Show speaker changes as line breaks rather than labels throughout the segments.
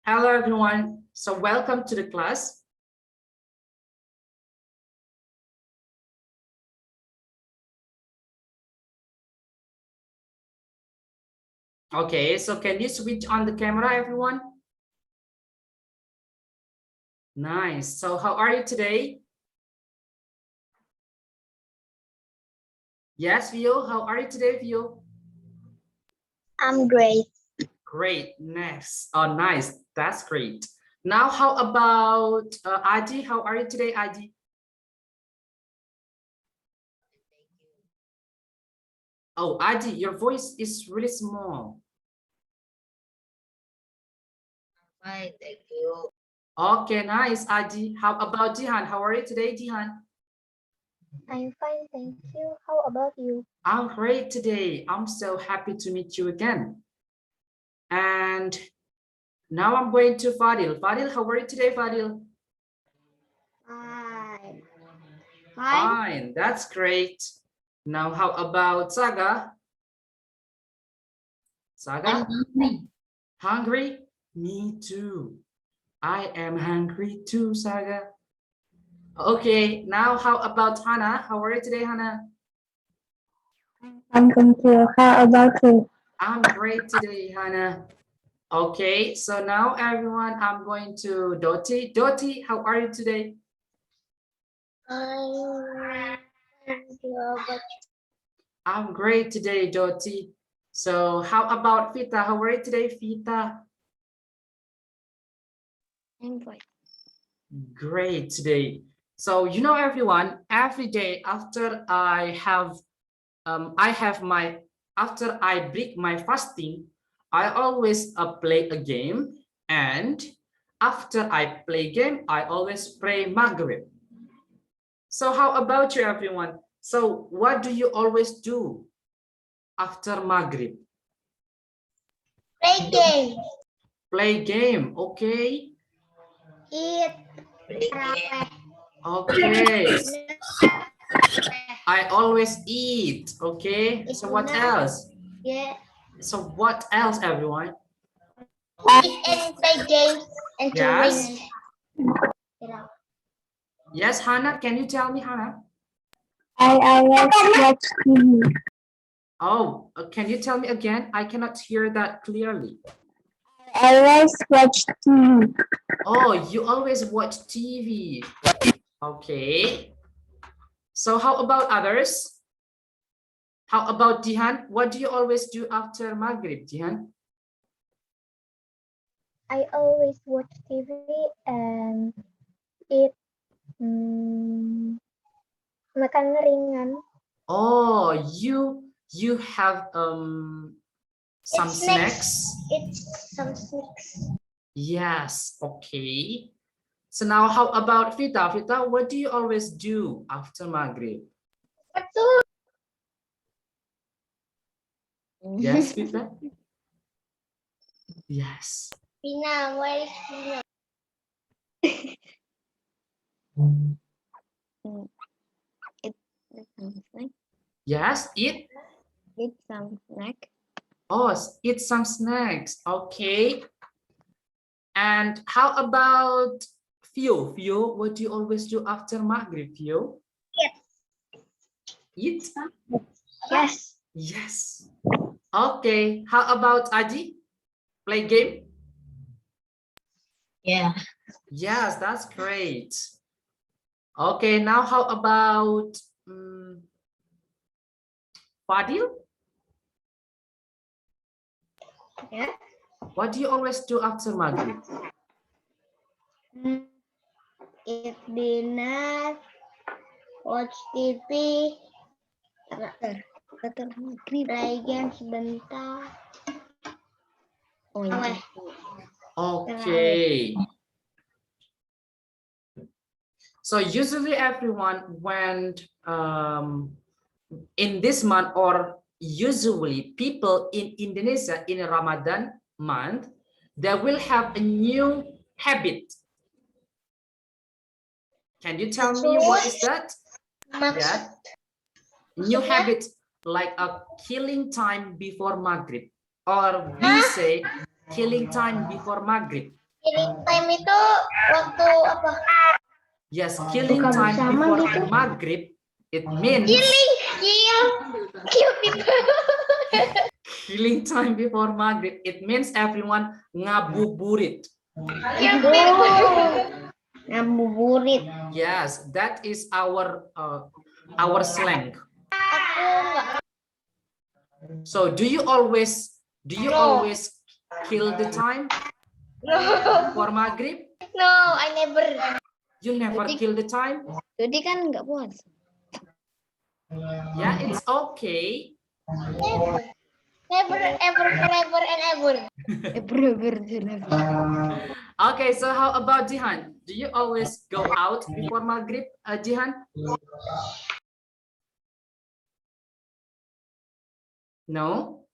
Hello, everyone. So welcome to the class. Okay, so can you switch on the camera, everyone? Nice. So how are you today? Yes, Vio. How are you today, Vio?
I'm great.
Great. Next. Oh, nice. That's great. Now, how about Adi? How are you today, Adi? Oh, Adi, your voice is really small.
Fine, thank you.
Okay, nice, Adi. How about Jihan? How are you today, Jihan?
I'm fine, thank you. How about you?
I'm great today. I'm so happy to meet you again. And now I'm going to Fadil. Fadil, how are you today, Fadil?
Fine.
Fine, that's great. Now, how about Saga? Saga? Hungry? Me too. I am hungry too, Saga. Okay, now how about Hannah? How are you today, Hannah?
I'm thank you. How about you?
I'm great today, Hannah. Okay, so now everyone, I'm going to Doti. Doti, how are you today? I'm great today, Doti. So how about Vita? How are you today, Vita?
I'm fine.
Great today. So you know, everyone, every day after I have after I break my fasting, I always play a game, and after I play game, I always pray Maghrib. So how about you, everyone? So what do you always do after Maghrib?
Play game.
Play game, okay?
Eat.
Okay. I always eat, okay? So what else?
Yeah.
So what else, everyone?
Eat and play games and to
Yes.
win.
Yes, Hannah, can you tell me, Hannah?
I always watch TV.
Oh, can you tell me again? I cannot hear that clearly.
I always watch TV.
Oh, you always watch TV. Okay. So how about others? How about Dihan? What do you always do after Maghrib, Dihan?
I always watch TV and eat makan ringan.
Oh, you have some snacks.
It's some snacks.
Yes, okay. So now how about Vita? Vita, what do you always do after Maghrib? Yes, Vita? Yes.
Pina, where is Pina? Eat some snack.
Yes, eat.
Eat some snack.
Oh, eat some snacks. Okay. And how about Fio? Fio, what do you always do after Maghrib, Fio? Eat?
Yes.
Yes. Okay. How about Adi? Play game?
Yeah.
Yes, that's great. Okay, now how about Fadil?
Yeah.
What do you always do after Maghrib?
Eat dinner, watch TV, play game sebentar. Oh, iya.
Okay. So usually everyone when in this month, or usually people in Indonesia in Ramadan month, they will have a new habit. Can you tell me what is that? Yeah. New habit, like a killing time before Maghrib, or we say killing time before Maghrib.
Killing time itu waktu apa?
Yes, killing
Buka
time
bersama
before
gitu.
maghrib. It means
Kill people.
killing time before maghrib. It means everyone ngabuburit.
Kill people. Ngabuburit.
Yes, that is our slang.
Aku enggak.
So do you always kill the time
No.
for maghrib?
No, I never.
You never kill the time?
Jadi kan enggak puas.
Yeah, it's okay.
Never. Never, ever, forever, and ever.
Okay, so how about Jihan? Do you always go out before maghrib, Jihan? No?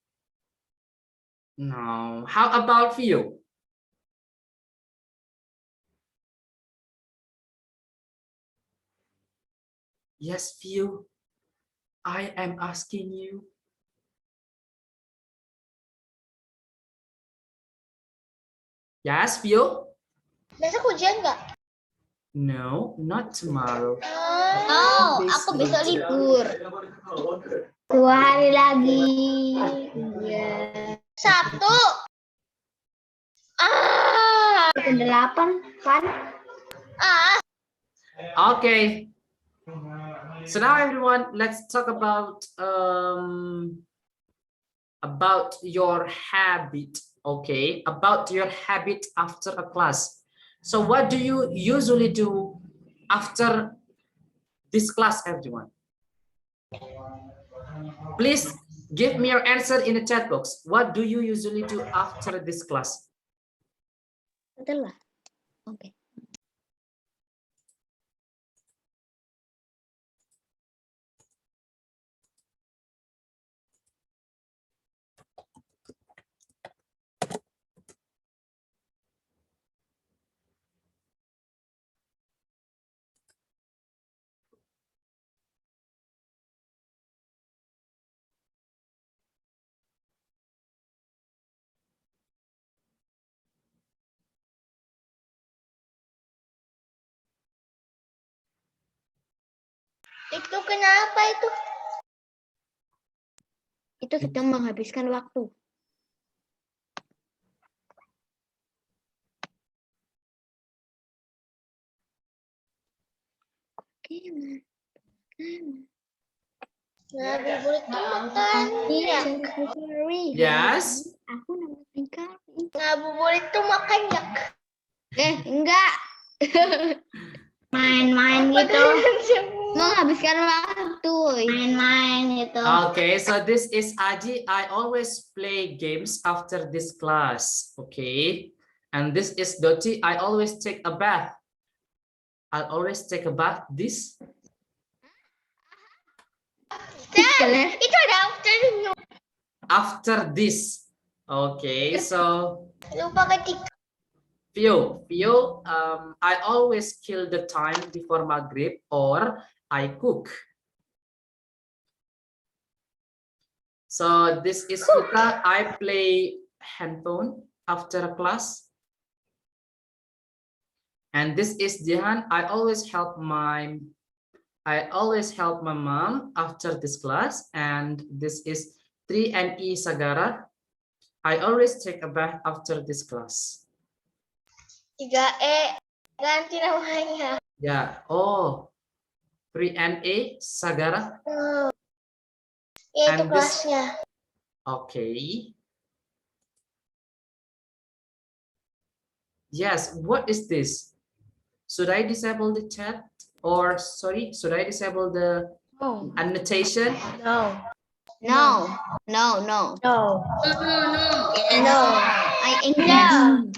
No. How about you? Yes, View. I am asking you. Yes, View?
Besok hujan nggak?
No, not tomorrow.
Oh, aku besok libur. 2 hari lagi. Iya. Sabtu. Ke-8 kan?
Okay. So now everyone, let's talk about your habit. Okay, about your habit after a class. So what do you usually do after this class, everyone? Please give me your answer in the chat box. What do you usually do after this class?
Adalah. Oke. Itu kenapa itu? Itu sedang menghabiskan waktu. Ngabuburit tuh makan. Iya.
Yes.
Aku namain kari. Ngabuburit tuh makan ya. Enggak. Main-main gitu. Menghabiskan waktu. Main-main gitu.
Okay, so this is Aji. I always play games after this class. Okay. And this is Doti. I always take a bath. I'll always take a bath. This.
Itu ada afternoon.
After this. Okay, so
Lupa ketik.
Pio, I always kill the time before maghrib or I cook. So this is Uta. I play handphone after a class. And this is Jihan. I always help my mom after this class. And this is 3NE Sagara. I always take a bath after this class.
3E ganti namanya.
Yeah. Oh, 3NE Sagara.
Ya itu
And
kelasnya.
Okay. Yes. What is this? Should I disable the chat? Or sorry, should I disable the annotation?
No. No. I enjoy.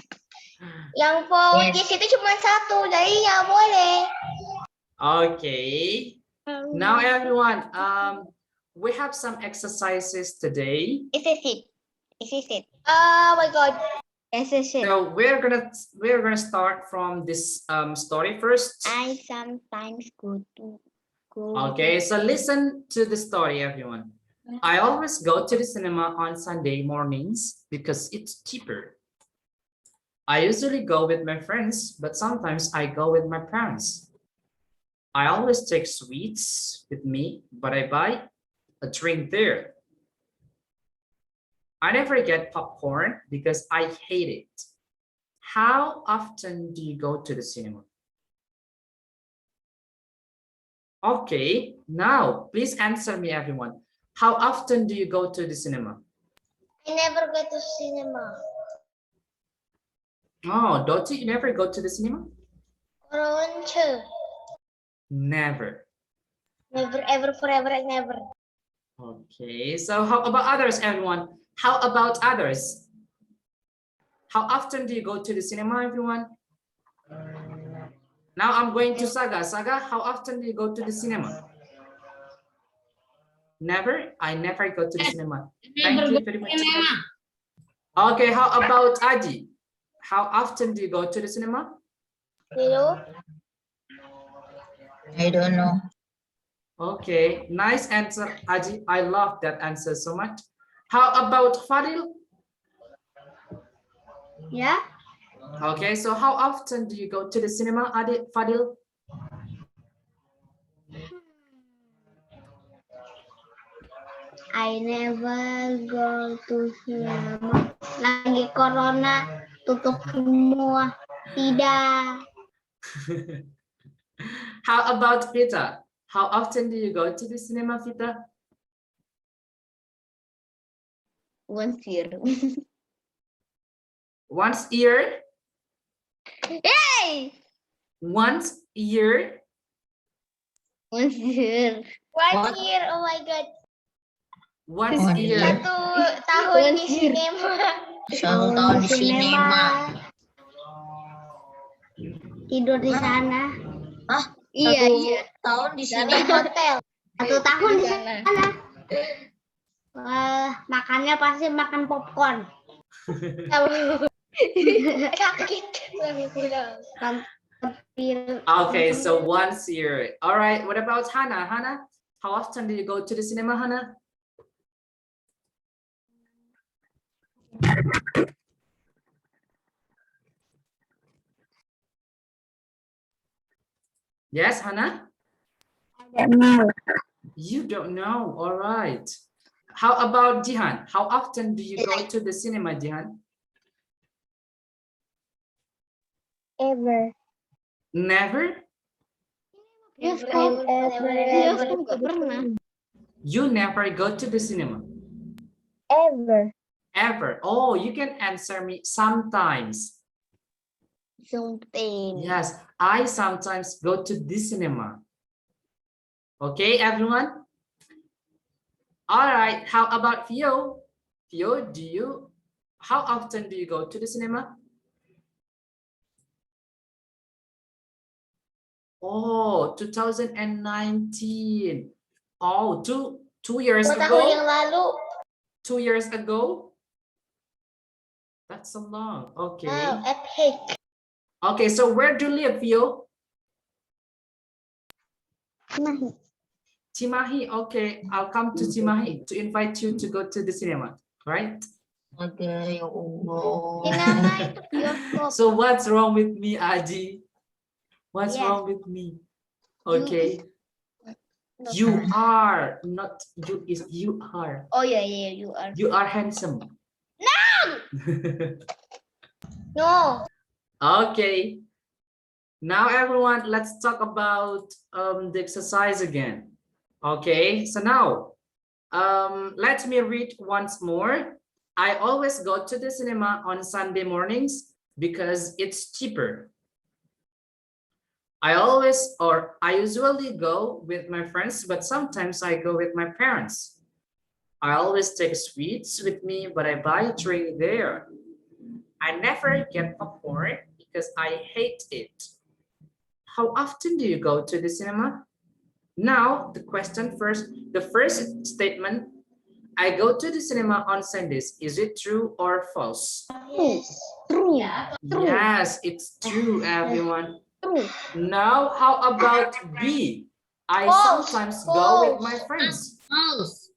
Yang power itu cuma 1, jadi nggak boleh.
Okay. Now everyone, we have some exercises today.
Is it? Oh my god.
So we're gonna start from this story first.
I sometimes go to school.
Okay, so listen to the story, everyone. I always go to the cinema on Sunday mornings because it's cheaper. I usually go with my friends, but sometimes I go with my parents. I always take sweets with me, but I buy a drink there. I never get popcorn because I hate it. How often do you go to the cinema? Okay, now please answer me, everyone. How often do you go to the cinema?
I never go to cinema.
Oh, Doti, you never go to the cinema? Never.
Never, ever, forever, and never.
Okay, so how about others, everyone? How about others? How often do you go to the cinema, everyone? Now I'm going to Saga. Saga, how often do you go to the cinema? Never? I never go to the cinema. Thank you very much. Okay, how about Aji? How often do you go to the cinema?
You?
I don't know.
Okay, nice answer, Aji. I love that answer so much. How about Fadil?
Yeah.
Okay, so how often do you go to the cinema, Fadil?
I never go to cinema. Lagi corona, tutup semua. Tidak.
How about Vita? How often do you go to the cinema, Vita?
Once year.
Once a year?
Hey!
Once a year?
Once year.
One
What?
year, oh my god.
Once a
One
year.
year.
Satu tahun
One
di
year.
sinema.
Satu tahun di sinema.
Tidur di sana.
Hah?
Iya,
Satu
iya.
tahun di
Dari
sinema.
hotel. 1 tahun di sana. Makannya pasti makan popcorn. Sakit.
Okay, so once a year. All right, what about Hannah? Hannah, how often do you go to the cinema, Hannah? Yes, Hannah?
I don't know.
You don't know. All right. How about Jihan? How often do you go to the cinema, Jihan?
Ever.
Never?
Yes, ever. Nggak pernah.
You never go to the cinema?
Ever.
Ever? Oh, you can answer me sometimes.
Something.
Yes, I sometimes go to the cinema. Okay, everyone? All right, how about Theo? Theo, how often do you go to the cinema? Oh, 2019. Oh, two years
Dua tahun yang
ago?
lalu.
2 years ago? That's so long. Okay.
Wow, epic.
Okay, so where do you live, Theo?
Cimahi.
Cimahi. Okay, I'll come to Cimahi to invite you to go to the cinema, right?
Okay, ya Allah.
Cinema itu bioskop.
So what's wrong with me, Aji? What's
Yes.
wrong with me? Okay. You are, not you is you are.
Oh yeah, yeah, you are.
You are handsome.
No.
Okay. Now everyone, let's talk about the exercise again. Okay, so now let me read once more. I always go to the cinema on Sunday mornings because it's cheaper. I usually go with my friends, but sometimes I go with my parents. I always take sweets with me, but I buy a drink there. I never get popcorn because I hate it. How often do you go to the cinema? Now, the question first, the first statement, I go to the cinema on Sundays. Is it true or false?
True.
Yes, it's true, everyone.
True.
Now, how about B? I
False.
sometimes go with my
False.
friends.
False.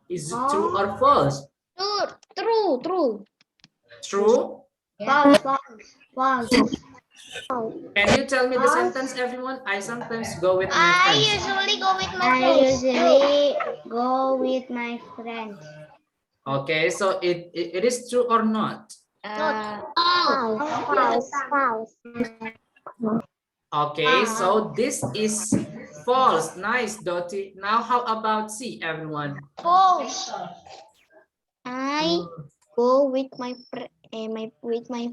Is it true or false?
True.
True?
False. False.
Can you tell me the sentence, everyone? I sometimes go with my
I
friends.
usually go with my
I
friends.
usually go with my friends.
Okay, so it is true or not?
False. False.
Okay, so this is false. Nice, Dottie. Now, how about C, everyone?
False.
I go with my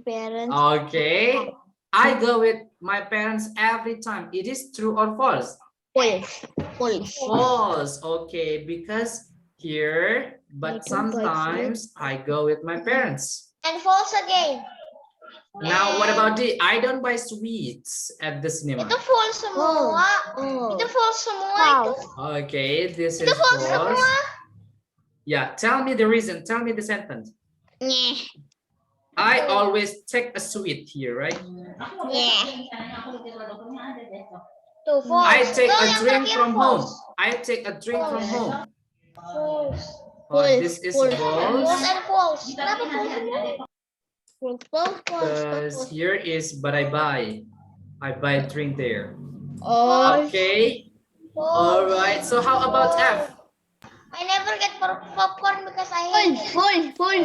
parents.
Okay, I go with my parents every time. It is true or false?
False. False.
False. Okay, because here, but sometimes I go with my parents.
And false again.
Now, what about D? I don't buy sweets at the cinema.
Itu false semua. Itu false semua itu.
Okay, this
Itu
is
false
false.
semua.
Yeah, tell me the reason. Tell me the sentence.
Nyeh.
I always take a sweet here, right?
Nyeh. Tuh false.
I take
Tuh,
a
yang
drink
terakhir
from home.
false.
I take a drink from home.
False.
Oh, this is
False
false.
and false. Kenapa false semua? False.
Because here is but I buy a drink there.
Oh.
Okay. All right. So how about F?
I never get popcorn because I hate it.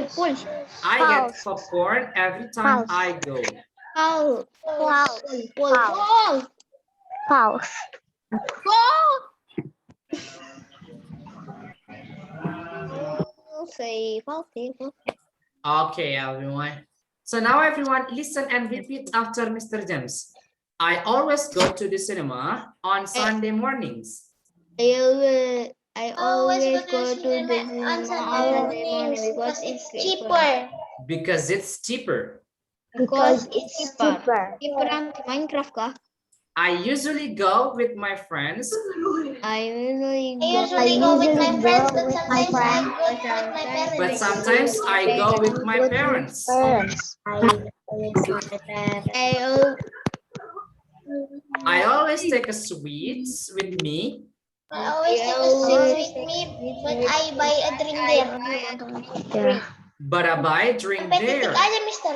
False.
I get popcorn every time I go.
False. Say false.
Okay, everyone. So now everyone listen and repeat after Mr. James. I always go to the cinema on Sunday mornings.
I always go to the cinema on Sunday morning
because it's cheaper.
Because it's cheaper.
Because it's cheaper. Cheaper than Minecraft kah?
I usually go with my friends.
I usually
go with my friends, but sometimes I go with my parents.
But sometimes I go with my parents. I always take a sweets with me.
I always take a sweet with me, but I buy a drink there.
But I buy a drink
Sampai
there.
titik aja, Mister.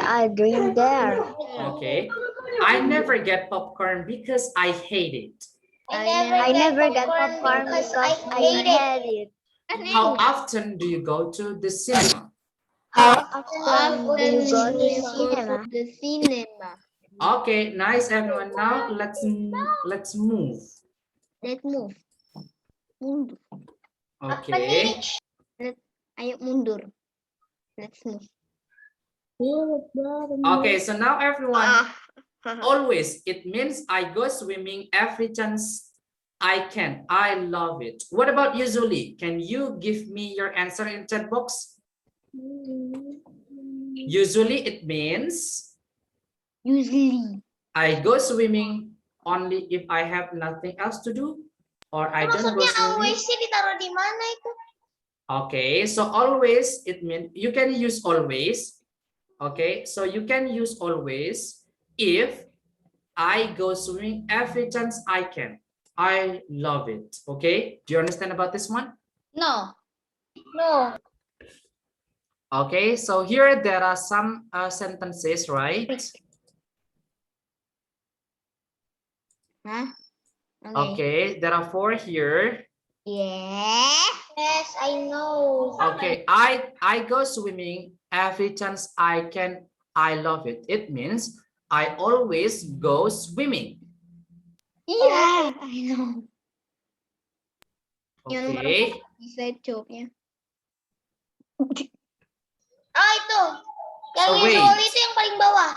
I drink there.
Okay. I never get popcorn because I hate it.
I never get popcorn because I hate it.
How often do you go to the cinema?
How often do you go to the cinema?
Okay, nice everyone. Now let's move.
Let's move. Mundur.
Okay.
Ayo mundur. Let's move.
Okay, so now everyone, always, it means I go swimming every chance I can. I love it. What about usually? Can you give me your answer in chat box? Usually it means
Usually.
I go swimming only if I have nothing else to do, or I don't go
Maksudnya
swimming.
always sih ditaruh di mana itu?
Okay, so always it means you can use always. Okay, so you can use always if I go swimming every chance I can. I love it. Okay, do you understand about this one?
No.
Okay, so here there are some sentences, right?
Huh?
Okay, there are 4 here.
Yeah.
Yes, I know.
Okay, I go swimming every chance I can. I love it. It means I always go swimming.
Yeah, I know.
Okay.
Bisa jawabnya.
Oh itu, yang
So
usual
wait.
itu yang paling bawah.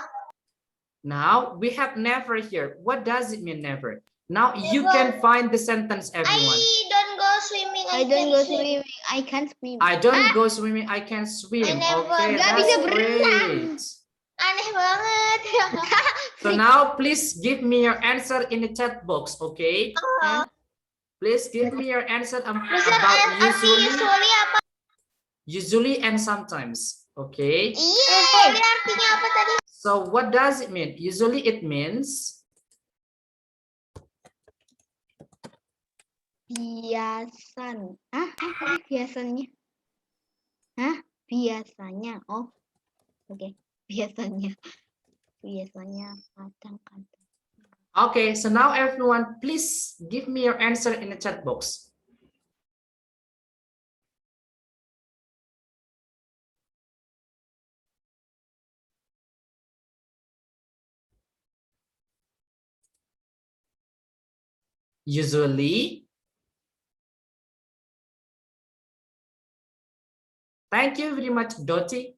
Now we have never here. What does it mean never? Now you can find the sentence, everyone.
I don't go swimming.
I don't go swimming. I can't swim.
I don't go swimming. I can swim.
I never-
Okay,
Nggak
that's
bisa
great.
Aneh banget.
So now please give me your answer in the chat box, okay? Please give me your answer
Mister,
about
arti usually apa?
usually and sometimes, okay?
Usually artinya apa tadi?
So what does it mean? Usually it means
biasan. Biasanya. Biasanya. Oh. Oke.
Biasanya kadang-kadang.
Okay, so now everyone, please give me your answer in the chat box. Usually. Thank you very much, Doti.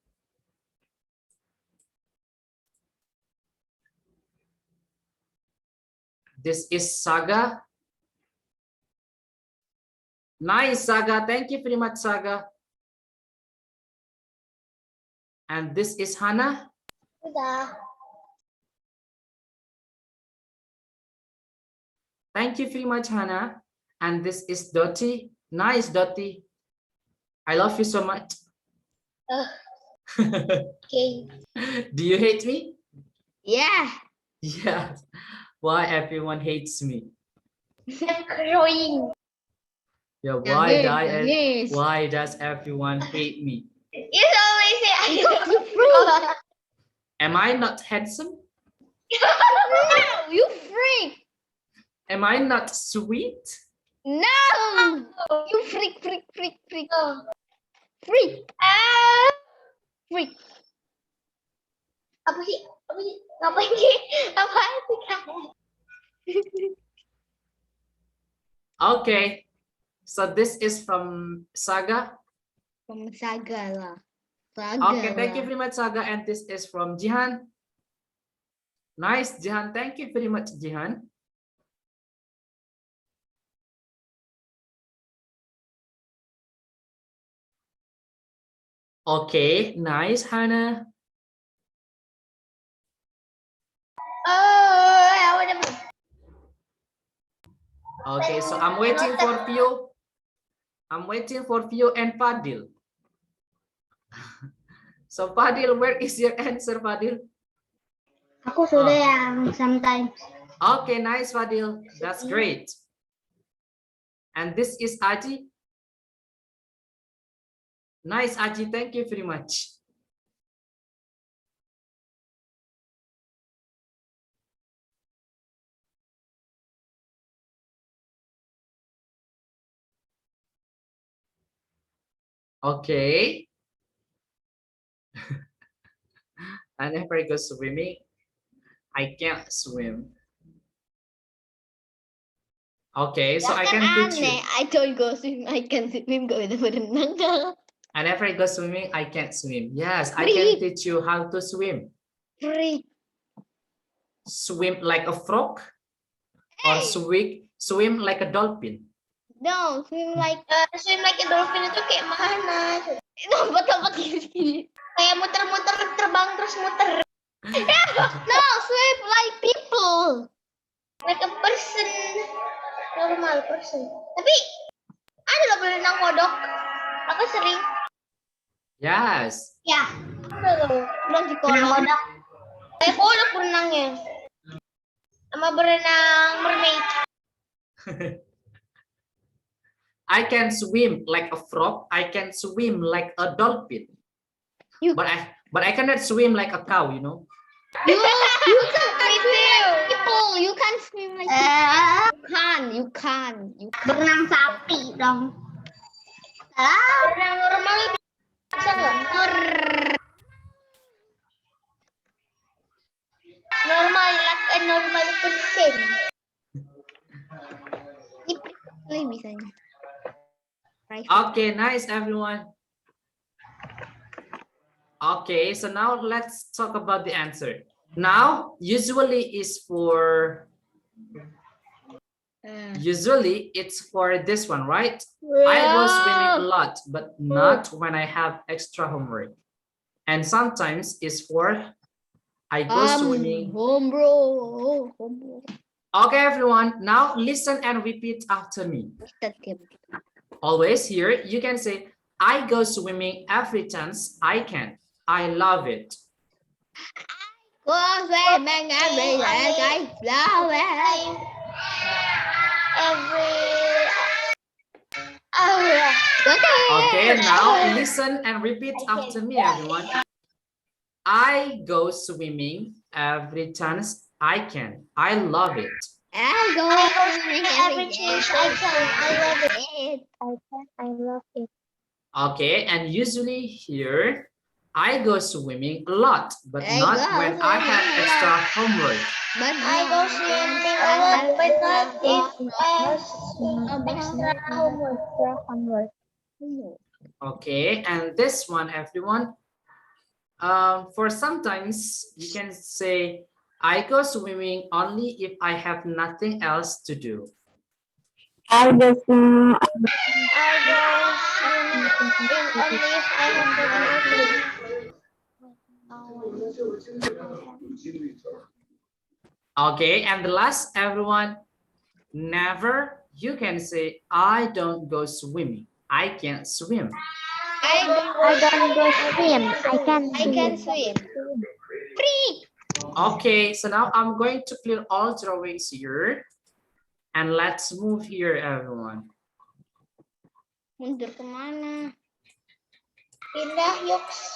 This is Saga. Nice, Saga. Thank you very much, Saga. And this is Hannah.
Udah.
Thank you very much, Hannah. And this is Doti. Nice, Doti. I love you so much.
Okay.
Do you hate me?
Yeah.
Yeah. Why everyone hates me?
I'm crying.
Yeah,
Nangis.
why does everyone hate me?
You always say I
Am I not handsome?
No, you freak.
Am I not sweet?
No. You freak. Freak. Freak. Freak. Apa sih? Ngapain sih? Apaan sih kamu?
Okay. So this is from Saga.
From Saga lah.
Okay, thank you very much, Saga. And this is from Jihan. Nice, Jihan. Thank you very much, Jihan. Okay, nice, Hannah. Okay, so I'm waiting for Pio. I'm waiting for Pio and Fadil. So Fadil, where is your answer, Fadil?
Aku sudah yang sometimes.
Okay, nice, Fadil. That's great. And this is Aji. Nice, Aji. Thank you very much. Okay. I never go swimming. I can't swim. Okay, so I can teach you.
I don't go swim. I can swim go with berenang.
I never go swimming. I can't swim. Yes, I
Freak.
can teach you how to swim.
Freak.
Swim like a frog, or swim like a dolphin.
No, swim like a dolphin itu kayak mana? Tempat gini. Kayak muter-muter terbang terus muter. No, swim like people. Like a person. Normal person. Tapi ada loh berenang kodok. Aku sering.
Yes.
Ya. Ada loh. Berenang di kolam. Kayak kodok berenangnya. Sama berenang mermaid.
I can swim like a frog. I can swim like a dolphin. But I cannot swim like a cow, you know.
You can swim like people. You can swim like people. You can. Berenang sapi dong. Berenang normal bisa nggak? Normal like a normal person. Ini bisanya.
Okay, nice, everyone. Okay, so now let's talk about the answer. Now, usually it's for this one, right? I go swimming a lot, but not when I have extra homework. And sometimes it's for I go swimming.
Home bro.
Okay, everyone, now listen and repeat after me. Always here, you can say, I go swimming every chance I can. I love it.
Go swimming every day, I love it.
Okay, now listen and repeat after me, everyone. I go swimming every chance I can. I love it.
I go swimming every chance I can. I love it.
I love it.
Okay, and usually here, I go swimming a lot, but
I
not
go
when I have
swimming a
extra
lot.
homework.
But I go swimming a lot, but not if extra homework.
Homework.
Okay, and this one, everyone, for sometimes you can say, I go swimming only if I have nothing else to do.
I go swimming.
I go swimming only if I have nothing to do.
Okay, and the last, everyone, never, you can say, I don't go swimming. I can't swim.
I
don't go swim.
I can swim. Free.
Okay, so now I'm going to clear all drawings here. And let's move here, everyone.
Mundur kemana? Pindah, Yoks.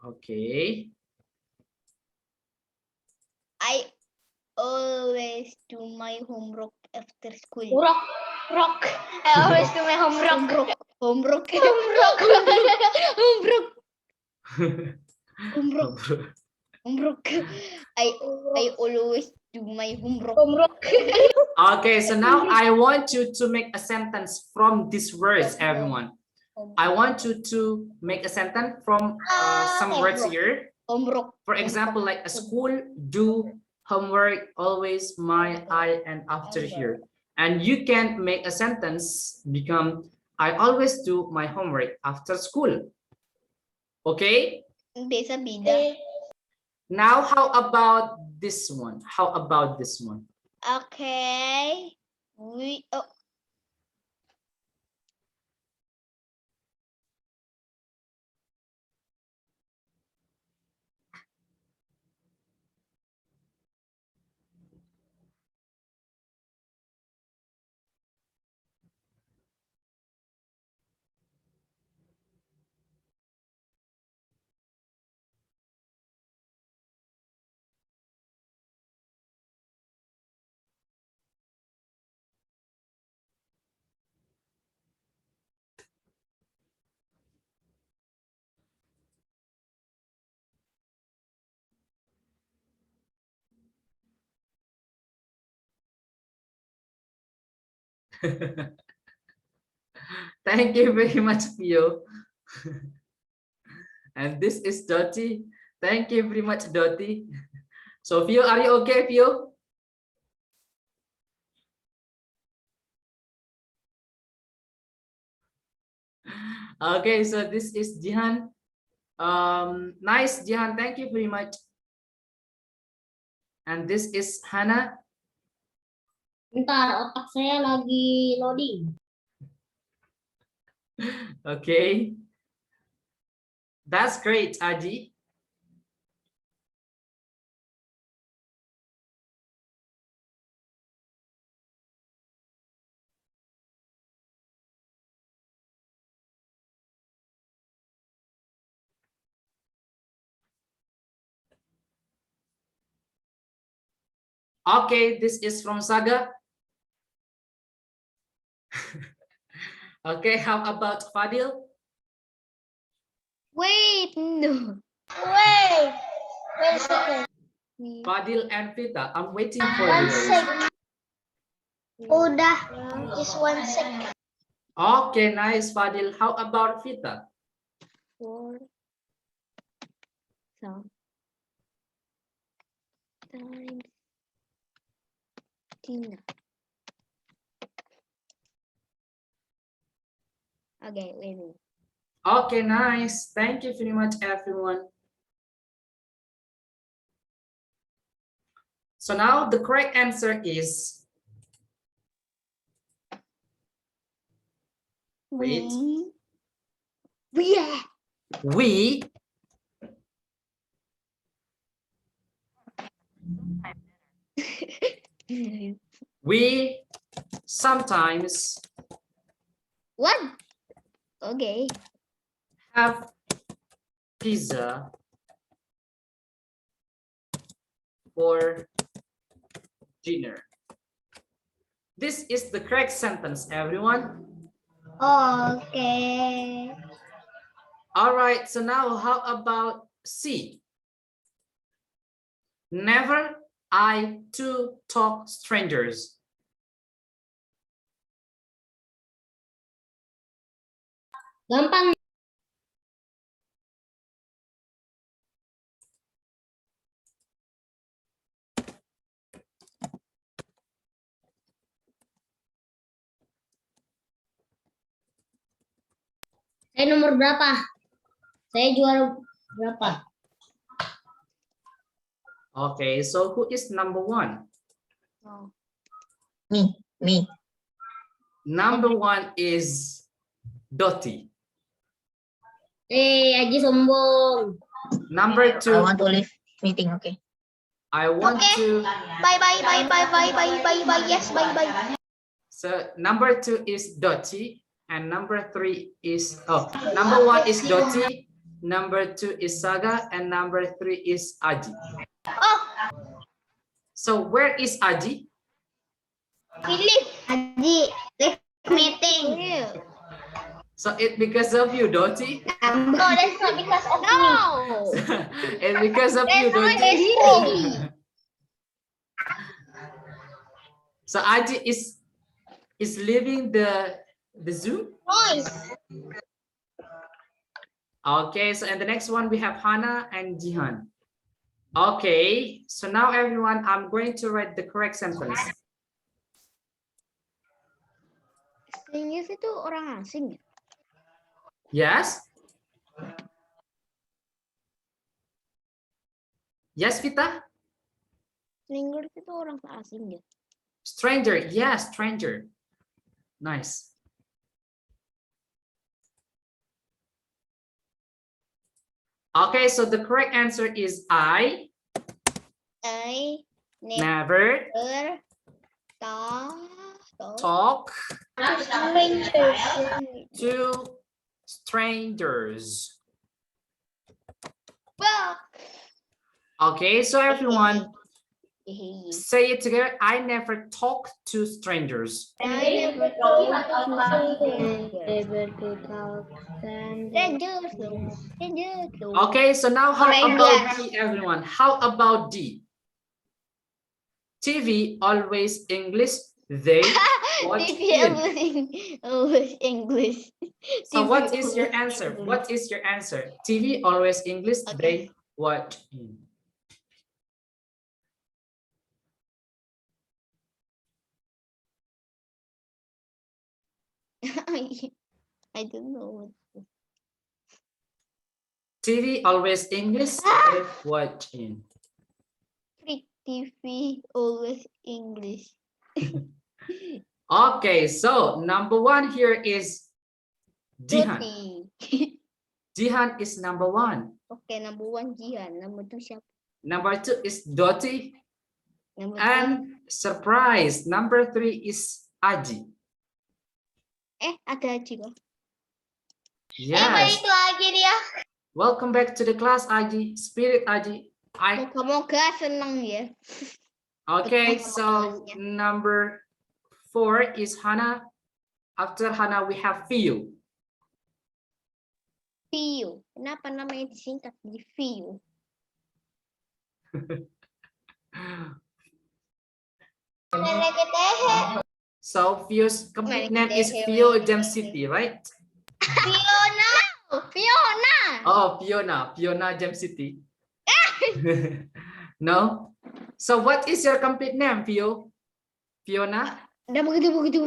Okay.
I always do my homework after school. Rock. I always do my homework. Homework. I always do my homework.
Okay, so now I want you to make a sentence from these words, everyone. I want you to make a sentence from some words here.
Homework.
For example, like a school, do, homework, always, my, I, and after here. And you can make a sentence become, I always do my homework after school. Okay?
Beda.
Now, how about this one? How about this one?
Okay.
Thank you very much, Pio. And this is Dottie. Thank you very much, Dottie. So, Pio, are you okay, Pio? Okay, so this is Jihan. Nice, Jihan. Thank you very much. And this is Hannah.
Bentar, otak saya lagi loading.
Okay. That's great, Aji. Okay, this is from Saga. Okay, how about Fadil?
Wait, no. Wait a second.
Fadil and Vita, I'm waiting for
One
you.
second. Udah, just 1 second.
Okay, nice, Fadil. How about Vita?
4 times Tina. Okay, wait a minute.
Okay, nice. Thank you very much, everyone. So now the correct answer is wait. We we sometimes
What? Okay.
have pizza for dinner. This is the correct sentence, everyone.
Okay.
All right, so now how about C? Never I to talk strangers.
Gampang. Saya nomor berapa? Saya juara berapa?
Okay, so who is number 1?
Me.
Number 1 is Doti.
Aji sombong.
Number 2,
I want to leave meeting, okay?
I want to.
Bye. Yes, bye.
So number 2 is Doti, and number 3 is number 1 is Doti, number 2 is Saga, and number 3 is Aji.
Oh,
So where is Aji?
Philip. Aji, leave meeting.
So it because of you, Doti.
No, that's not because of me.
It's because of you,
That's
Doti.
me.
So Aji is leaving the Zoom.
Noise.
Okay, so and the next one we have Hana and Jihan. Okay, so now everyone, I'm going to write the correct sentence.
Strangers itu orang asing ya?
Yes? Yes, Vita?
Strangers itu orang asing ya?
Stranger, yes, stranger. Nice. Okay, so the correct answer is I never talk to strangers. Okay, so everyone, say it together. I never talk to strangers. Okay, so now how about D, everyone? How about D? TV always English. They watch it.
Always English.
So what is your answer? What is your answer? TV always English.
Okay.
They watch in.
I don't know.
TV always English. They watch in.
Freak TV always English.
Okay, so number 1 here is Jihan. Jihan is number 1.
Okay, number 1 Jihan. Number 2 siapa?
Number 2 is Doti.
Number
And surprise, number 3 is Aji.
3. Ada Aji kok.
Yes.
Balik lagi dia.
Welcome back to the class, Aji. Spirit Aji.
Moga-moga senang ya.
Okay,
Betul,
so
kelasnya.
number 4 is Hana. After Hana, we have Fiu.
View. Kenapa namanya disingkat jadi view?
So Fiu's complete name is Fio City, right?
Fiona. Fiona.
Oh, Fiona Gem City. No. So what is your complete name, Fio? Fiona?
Udah begitu.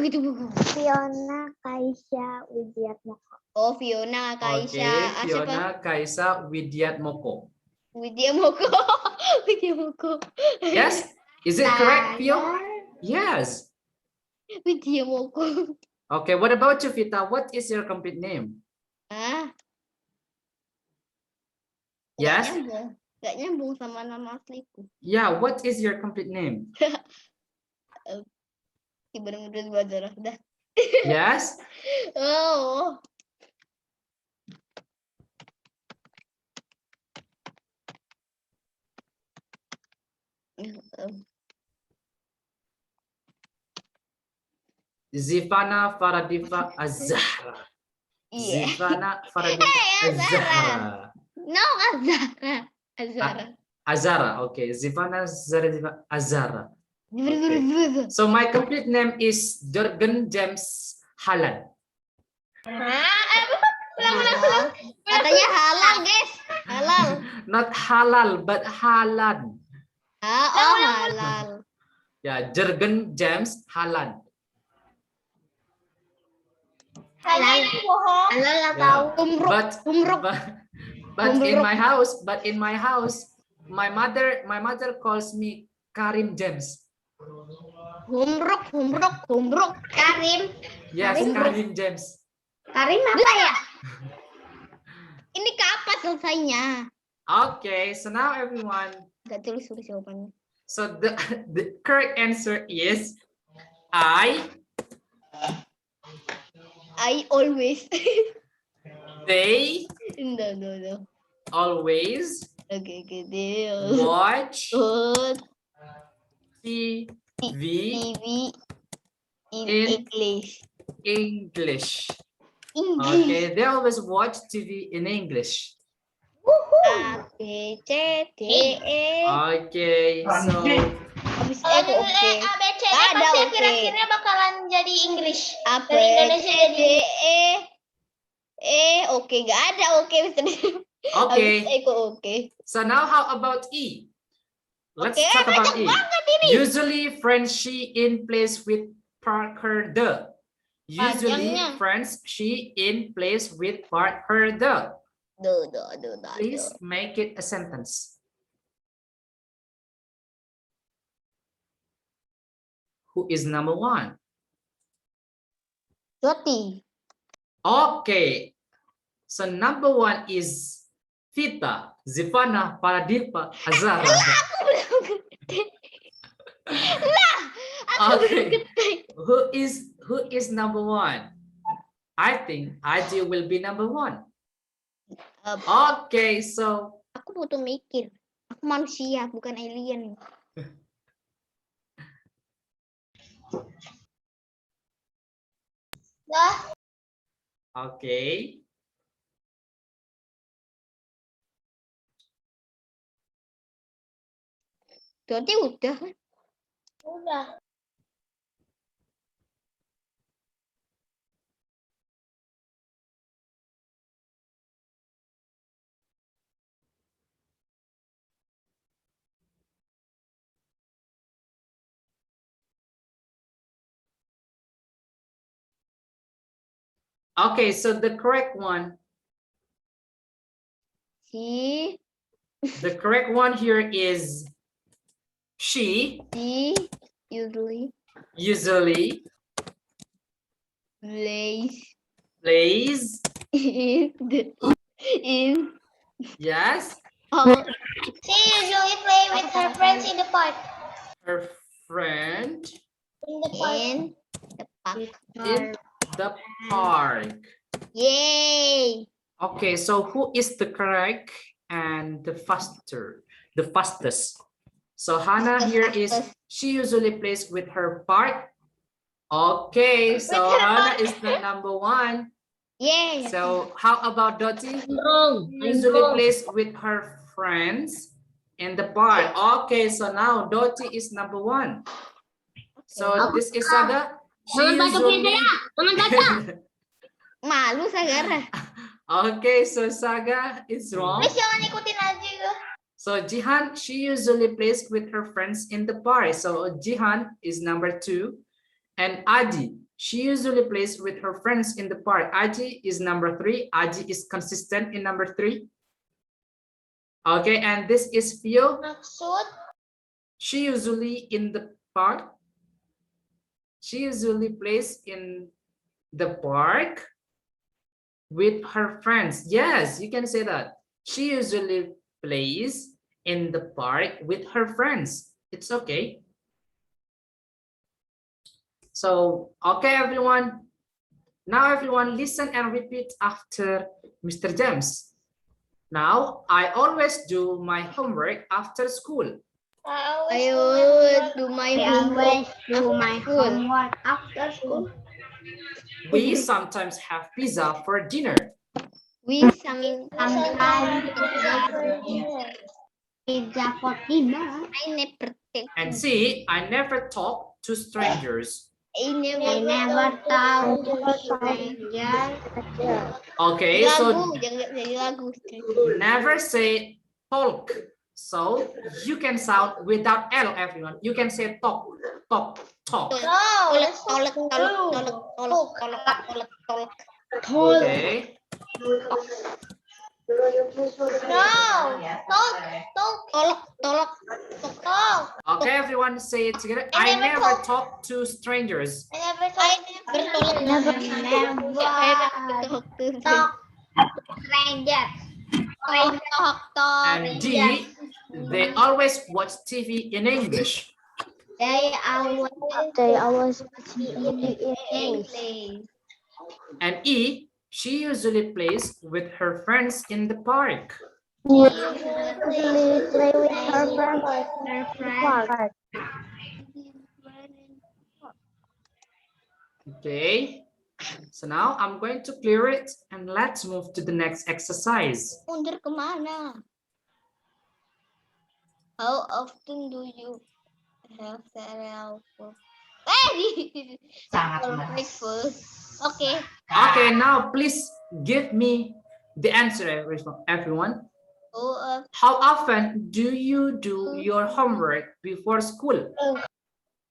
Fiona Kaisha Widiatmoko.
Oh, Fiona, Kaisha.
Okay,
Siapa?
Fiona Kaisa Widiatmoko.
Widya Moko. Widya Moko.
Yes? Is it correct, Fio? Yes.
Widya Moko.
Okay, what about you, Vita? What is your complete name?
Ah,
Yes?
Gak nyambung sama nama asliku.
Yeah, what is your complete name?
Bener-bener belajar dah.
Yes?
Oh.
Zivana Faradiva Azahra.
Iya.
Zivana Faradiva Azahra.
No, Azara. Azara.
Azara. Okay. Zivana Zaradiva Azara. Okay. So my complete name is Jurgen James Hallan.
Katanya halal, guys. Halal.
Not halal, but Hallan.
Halal.
Yeah, Jurgen James Hallan.
Halal atau umruk.
But in my house, my mother calls me Karim James.
Humruk. Karim.
Yes, Karim James.
Karim apa ya? Ini kapan selesainya?
Okay, so now everyone.
Gak tulis jawabannya.
So the correct answer is I
always.
They
No.
always
Okay.
watch
Good.
TV
TV in
In-
English.
English. Okay, they always watch TV in English.
A B C D E.
Okay, so
Habis E kok oke.
A, B, C, D
Nggak ada
pasti
oke.
akhir-akhirnya bakalan jadi English.
A B
Dari Indonesia
C
jadi
D E. Oke, nggak ada oke, Mister.
okay.
Habis E kok oke.
So now how about E? Let's
Okay,
talk about E.
banget ini.
Usually friends she in place with Parker the. Usually
Panjangnya.
friends she in place with Parker the.
Duh.
Please make it a sentence. Who is number one?
Joti.
Okay. So number one is Vita, Zivana, Paradipa, Azara. Okay. Who is number one? I think Aji will be number one. Okay, so
Aku butuh mikir. Aku manusia, bukan alien.
Dah.
okay.
Joti udah.
Udah.
Okay, so the correct one here is she
usually
usually plays
in
yes
She usually play with her friends in the park.
her friend
In the park.
in the park.
in the park.
Yay!
Okay, so who is the correct and the fastest? So Hannah here is she usually plays with her part. Okay, so
With her
Hannah
part.
is the number one.
Yay!
So how about Dottie?
Wrong.
Usually plays with her friends in the park. Okay, so now Dottie is number one. So this is Saga. She usually...
Malu Sagara.
Okay, so Saga is wrong.
Please jangan ikutin aja gue.
So Jihan, she usually plays with her friends in the park. So Jihan is number two. And Aji, she usually plays with her friends in the park. Aji is number three. Aji is consistent in number three. Okay, and this is Fio.
Maksud
She usually in the park. She usually plays in the park with her friends. Yes, you can say that. She usually plays in the park with her friends. It's okay. So, okay, everyone. Now, everyone, listen and repeat after Mr. James. Now, I always do my homework after school.
I always do my homework.
homework after school.
We sometimes have pizza for dinner.
We sometimes
Sometimes pizza for dinner.
I never take
And C, I never talk to strangers.
I
I
never
never talk to strangers.
Okay, so
lagu jangan jadi lagu.
never say talk. So you can sound without L, everyone. You can say talk, talk, talk.
Tolak tolak tolak tolak tolak tolak tolak tolak.
Okay.
Tolak tolak tolak.
Okay, everyone say it together.
I
I
never
never talk to strangers.
I never tolak.
Never
talk to
talk strangers.
talk talk talk.
And D, they always watch TV in English.
They always
speak in English.
And E, she usually plays with her friends in the park.
Usually play with her friends
their
in the
friends.
park.
Okay. So now I'm going to clear it and let's move to the next exercise.
Mundur kemana? How often do you have cereal for breakfast? Okay.
Okay, now please give me the answer, everyone. How often do you do your homework before school?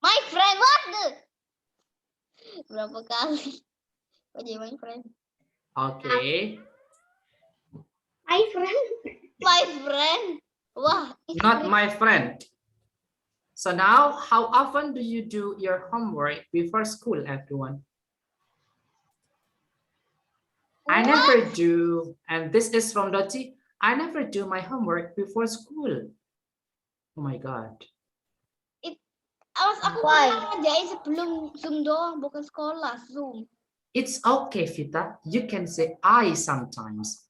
My friend, what the? Berapa kali? Aja my friend.
Okay,
My friend.
My friend. Wah.
not my friend. So now, how often do you do your homework before school, everyone? I never do, and this is from Doti. I never do my homework before school. Oh my God.
Awas aku
Why?
ngerjain sebelum Zoom doang, bukan sekolah, Zoom.
It's okay, Vita. You can say I sometimes.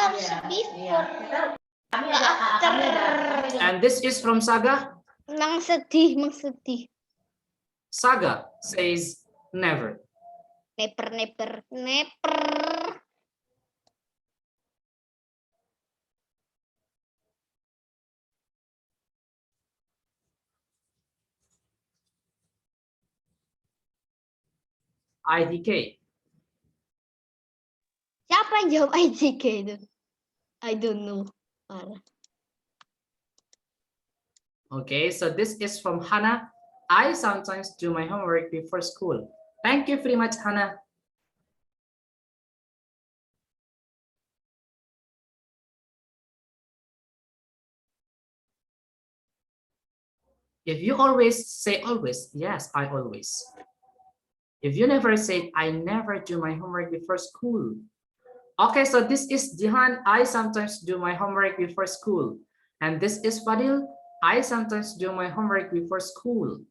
Harus before. After.
And this is from Saga.
Mang sedih, mang sedih.
Saga says never.
Neper, neper, neper.
IDK.
Siapa yang jawab IJK itu? I don't know.
Okay, so this is from Hannah. I sometimes do my homework before school. Thank you very much, Hannah. If you always say always, yes, I always. If you never say, I never do my homework before school. Okay, so this is Jihan. I sometimes do my homework before school. And this is Fadil. I sometimes do my homework before school.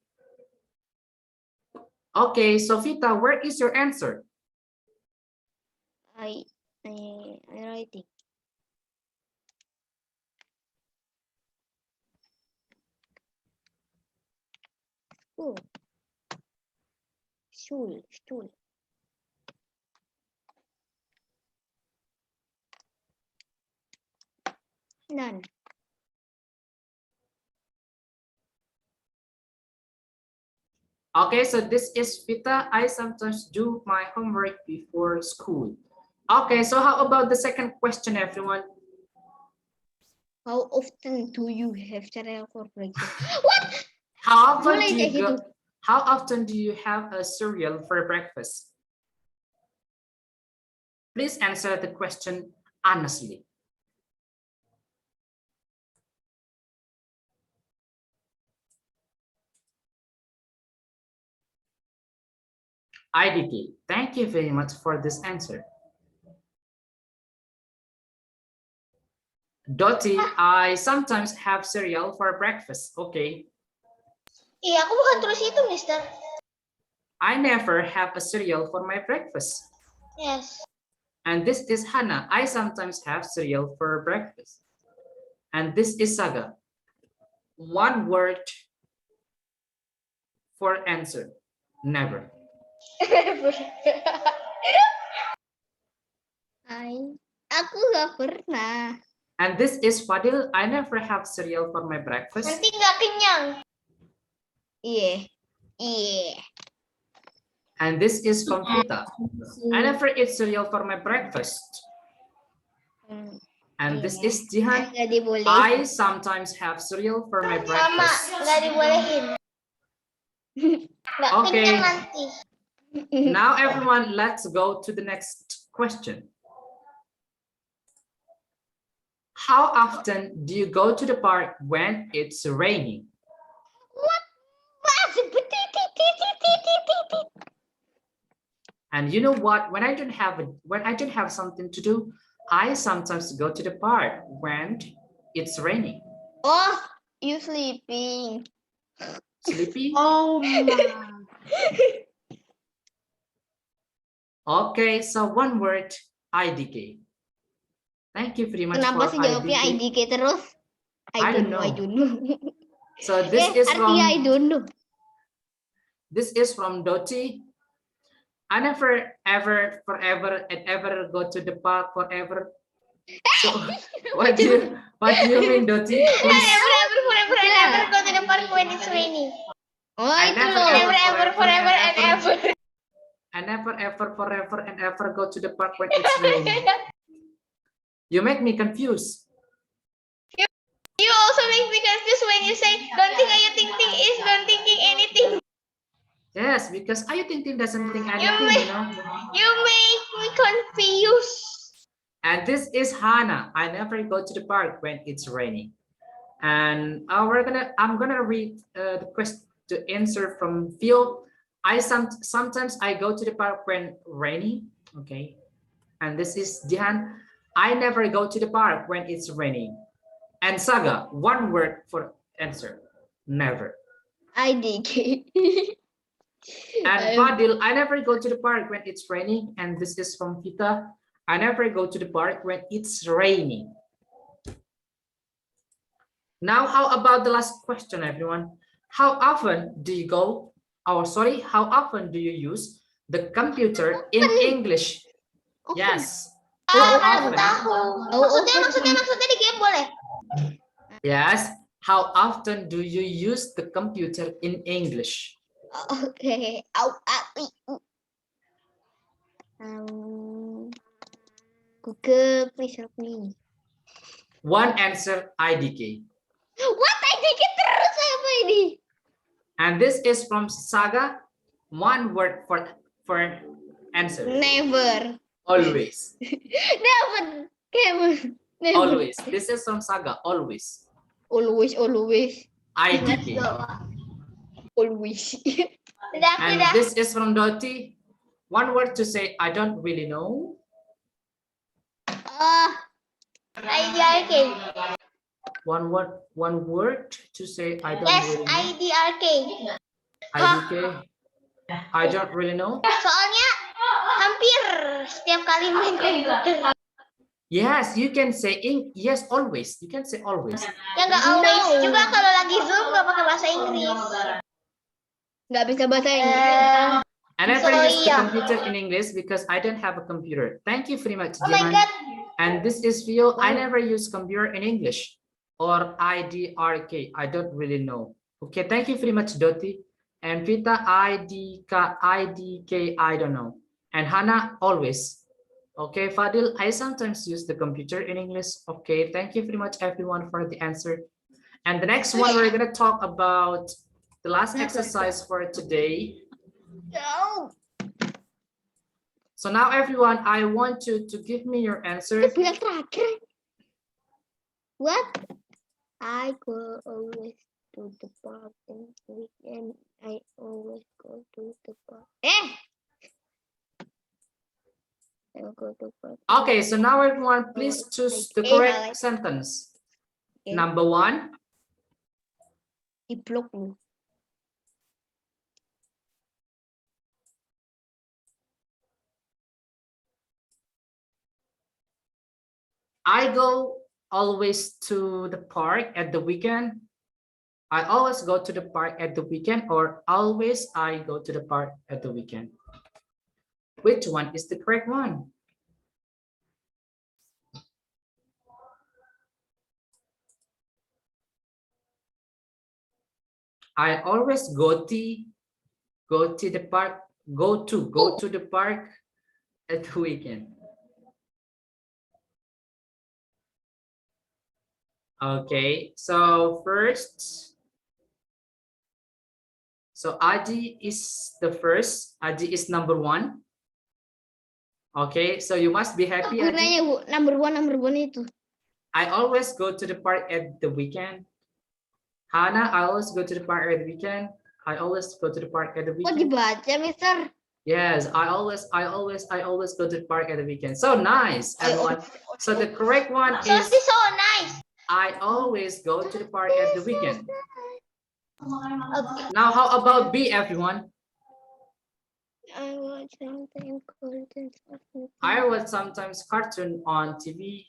Okay, Sofita, where is your answer?
I writing. Oh. Stool. None.
Okay, so this is Vita. I sometimes do my homework before school. Okay, so how about the second question, everyone?
How often do you have cereal for breakfast? What?
How often
Mulai
do
kayak
you
gitu.
how often do you have a cereal for breakfast? Please answer the question honestly. IDK, thank you very much for this answer. Dottie, I sometimes have cereal for breakfast. Okay.
Iya, aku bukan tulis itu, Mister.
I never have a cereal for my breakfast.
Yes.
And this is Hannah. I sometimes have cereal for breakfast. And this is Saga. one word for answer. Never.
Aku nggak pernah.
And this is Fadil. I never have cereal for my breakfast.
Nanti nggak kenyang.
Iya. Iya.
And this is from Vita. I never eat cereal for my breakfast. And this is Jihan.
Nggak dibolehin.
I sometimes have cereal for my
Sama,
breakfast.
nggak dibolehin. Nggak
Okay.
kenyang nanti.
Now everyone, let's go to the next question. How often do you go to the park when it's raining? And you know what? When I don't have something to do, I sometimes go to the park when it's raining.
Oh, you sleeping.
Sleepy?
Oh my.
Okay, so one word, IDK. Thank you very much.
Kenapa
for
sih jawabnya IDK terus?
I don't know.
I don't know.
So this is from
artinya I don't know.
This is from Doti. I never ever forever and ever go to the park forever. So what do you mean, Doti? Please.
Forever go to the park when it's raining.
Oh,
I
itu
never
loh.
ever
Forever and ever.
I never ever forever and ever go to the park when it's raining. You make me confused.
You also make me confused when you say don't think are you thinking is don't thinking anything.
Yes, because I think doesn't think anything, you know.
You make me confused.
And this is Hannah. I never go to the park when it's raining. And I'm gonna read the question, the answer from Phil. Sometimes I go to the park when raining. Okay. And this is Jihan. I never go to the park when it's raining. And Saga, one word for answer. Never.
IDK.
And Fadil, I never go to the park when it's raining. And this is from Vita. I never go to the park when it's raining. Now, how about the last question, everyone? How often do you go, how often do you use the computer in English? Yes. How often?
Maksudnya di game boleh.
Yes. How often do you use the computer in English?
Okay. Google, please help me.
One answer, IDK.
What IDK terus apa ini?
And this is from Saga. One word for answer.
Never.
Always.
Never. Never.
Always. This is from Saga. Always.
Always.
IDK.
Always.
And this is from Doti. One word to say, I don't really know.
IDRK.
One word to say, I don't
Yes,
really know.
IDRK.
IDK. I don't really know.
Soalnya hampir setiap kali main komputer.
Yes, you can say yes, always. You can say always.
Ya nggak always juga kalau lagi Zoom nggak pakai bahasa Inggris.
Nggak bisa bahasa Inggris.
I never
So,
use the
yeah.
computer in English because I don't have a computer. Thank you very much,
Oh my
Jihan.
God.
And this is Phil. I never use computer in English or IDRK. I don't really know. Okay, thank you very much, Doti. And Vita, IDK, I don't know. And Hannah, always. Okay, Fadil, I sometimes use the computer in English. Okay, thank you very much, everyone, for the answer. And the next one, we're gonna talk about the last exercise for today.
No.
So now, everyone, I want you to give me your answer.
Bilang terakhir. What? I go always to the park and weekend. I always go to the park. I'll go to park.
Okay, so now everyone, please choose the correct sentence.
Okay.
Number one,
Diblok lu.
I go always to the park at the weekend. I always go to the park at the weekend, or always I go to the park at the weekend. Which one is the correct one? I always go to the park, go to the park at the weekend. Okay, so first, so Adi is the first. Adi is number one. Okay, so you must be happy, Adi.
Gunanya Bu, number one itu.
I always go to the park at the weekend. Hana, I always go to the park at the weekend. I always go to the park at the
Kok
weekend.
dibaca, Mister?
Yes, I always go to the park at the weekend. So nice, everyone. So the correct one
So
is
so nice.
I always go to the park at the weekend.
Okay.
Now, how about B, everyone?
I watch something called
I watch sometimes cartoon on TV.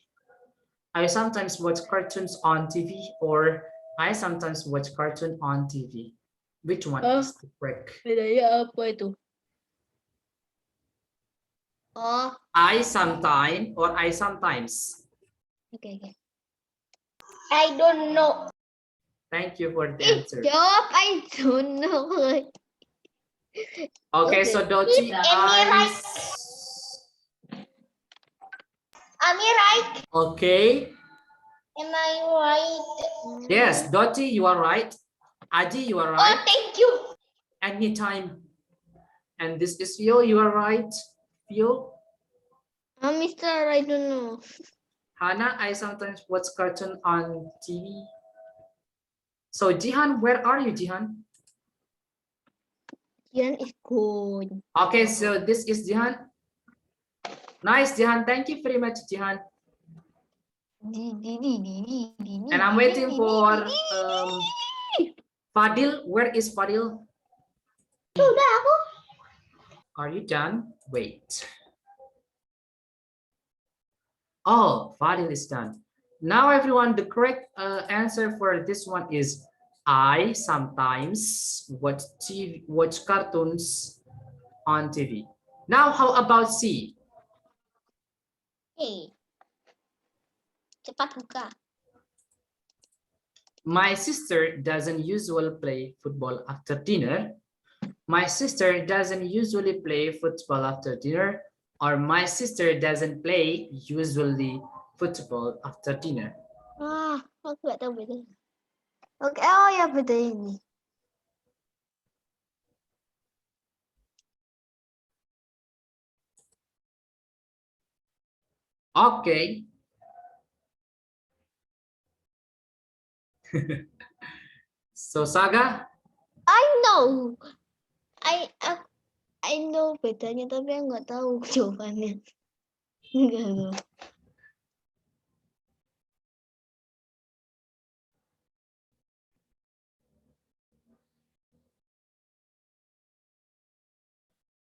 I sometimes watch cartoons on TV, or I sometimes watch cartoon on TV. Which one is the correct?
Bedanya apa itu? Oh,
I sometimes or I sometimes.
okay.
I don't know.
Thank you for the answer.
Jawab, I don't know.
Okay, so Doti,
Am I right?
okay.
Am I right?
Yes, Doti, you are right. Adi, you are
Oh,
right.
thank you.
Anytime. And this is Phil, you are right. Phil.
Mister, I don't know.
Hana, I sometimes watch cartoon on TV. So Jihan, where are you, Jihan?
Jihan is good.
Okay, so this is Jihan. Nice, Jihan. Thank you very much, Jihan. And I'm waiting for Fadil. Where is Fadil?
Sudah aku.
Are you done? Wait. Oh, Fadil is done. Now, everyone, the correct answer for this one is I sometimes watch cartoons on TV. Now, how about C?
Hey, cepat buka.
My sister doesn't usually play football after dinner. My sister doesn't usually play football after dinner. Or my sister doesn't play usually football after dinner.
Aku nggak tahu bedanya. Oke, oh ya beda ini.
Okay. So Saga,
I know. I know bedanya tapi aku nggak tahu jawabannya. Enggak tahu.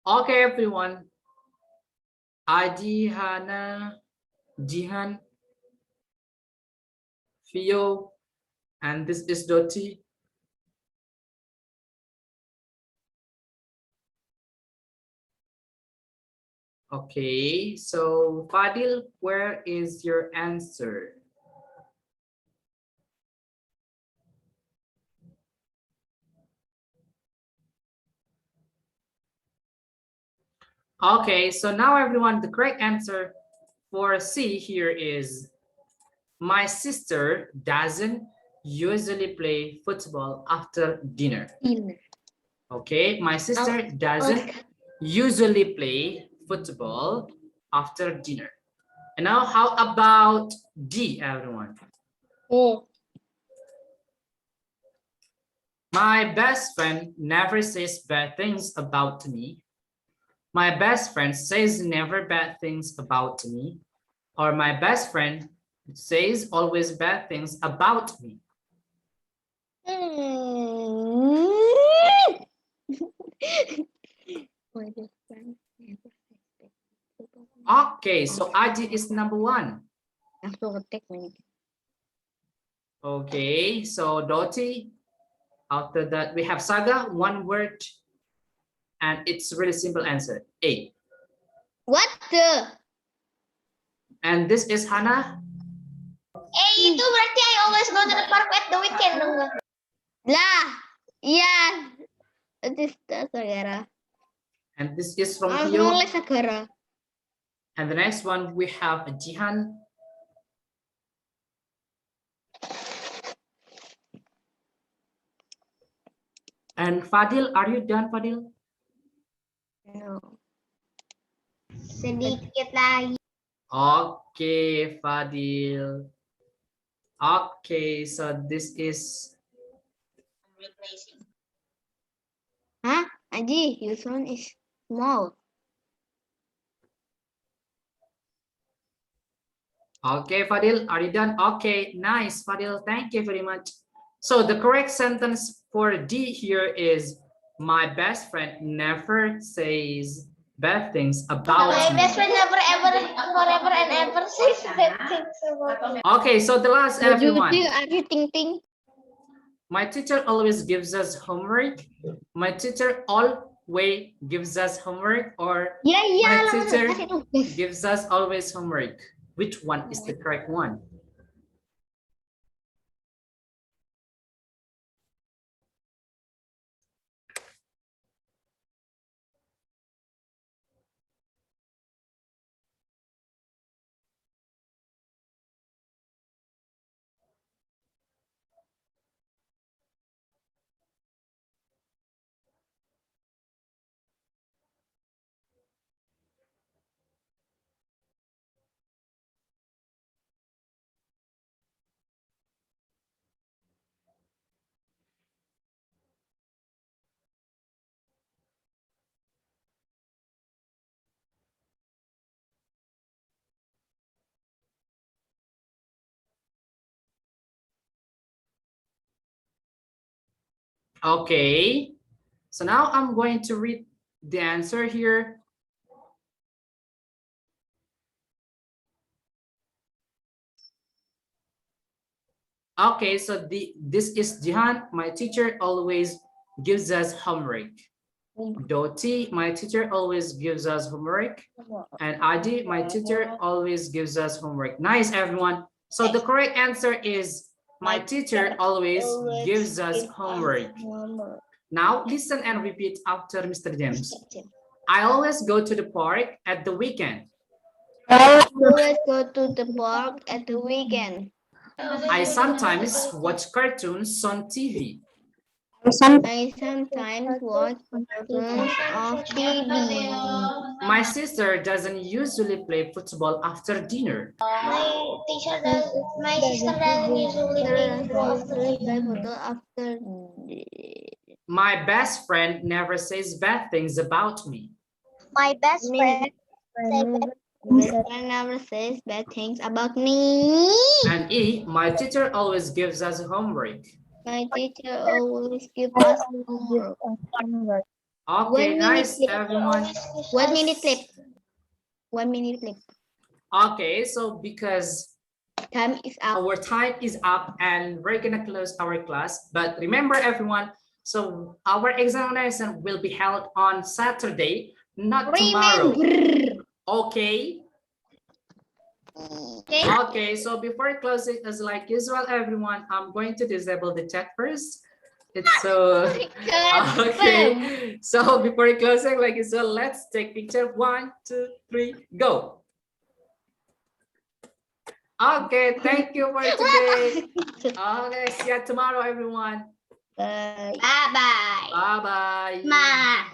okay, everyone. Adi, Hana, Jihan, Fio, and this is Doti. Okay, so Fadil, where is your answer? Okay, so now everyone, the correct answer for C here is my sister doesn't usually play football after dinner. Okay, my sister doesn't usually play football after dinner. And now how about D, everyone?
Oh.
My best friend never says bad things about me. My best friend says never bad things about me. Or my best friend says always bad things about me. Okay, so Aji is number one. Okay, so Doti. After that, we have Saga, one word, and it's really simple answer, A.
What the?
And this is Hannah.
Itu berarti I always go to the park at the weekend dong. Lah, iya. Itu Sagara.
And this is from
Aku
Tio.
nulis Sagara.
And the next one, we have Jihan. And Fadil, are you done, Fadil?
No. Sedikit lagi.
Okay, Fadil. Okay, so this is...
Hah? Aji, your sound is small.
Okay, Fadil, are you done? Okay, nice, Fadil. Thank you very much. So the correct sentence for D here is, my best friend never says bad things about
My
me.
best friend never ever forever and ever says bad things about me.
Okay, so the last everyone.
Are you thinking?
My teacher always gives us homework. My teacher always gives us homework, or
Ya
my
iya,
teacher
kasih tugas.
gives us always homework. Which one is the correct one? Okay, so now I'm going to read the answer here. Okay, so this is Jihan. My teacher always gives us homework. Doti, my teacher always gives us homework. And Adi, my teacher always gives us homework. Nice, everyone. So the correct answer is, my teacher always gives us homework. Now listen and repeat after Mr. James. I always go to the park at the weekend.
I always go to the park at the weekend.
I sometimes watch cartoons on TV.
I sometimes watch cartoons of TV.
My sister doesn't usually play football after dinner.
My sister doesn't usually play football after.
My best friend never says bad things about me.
My best friend never says bad things about me.
And E, my teacher always gives us homework.
My teacher always gives us homework.
Okay, nice, everyone.
1 minute clip. 1 minute clip.
Okay, so because
Time is up.
our time is up and we're gonna close our class, but remember, everyone, so our examination will be held on Saturday, not tomorrow. Okay. Okay, so before closing, as like usual, everyone, I'm going to disable the chat first. It's so okay. So before closing, like usual, let's take picture. 1, 2, 3, go. Okay, thank you for today. Okay, see you tomorrow, everyone.
Bye bye.
Bye bye.
Ma.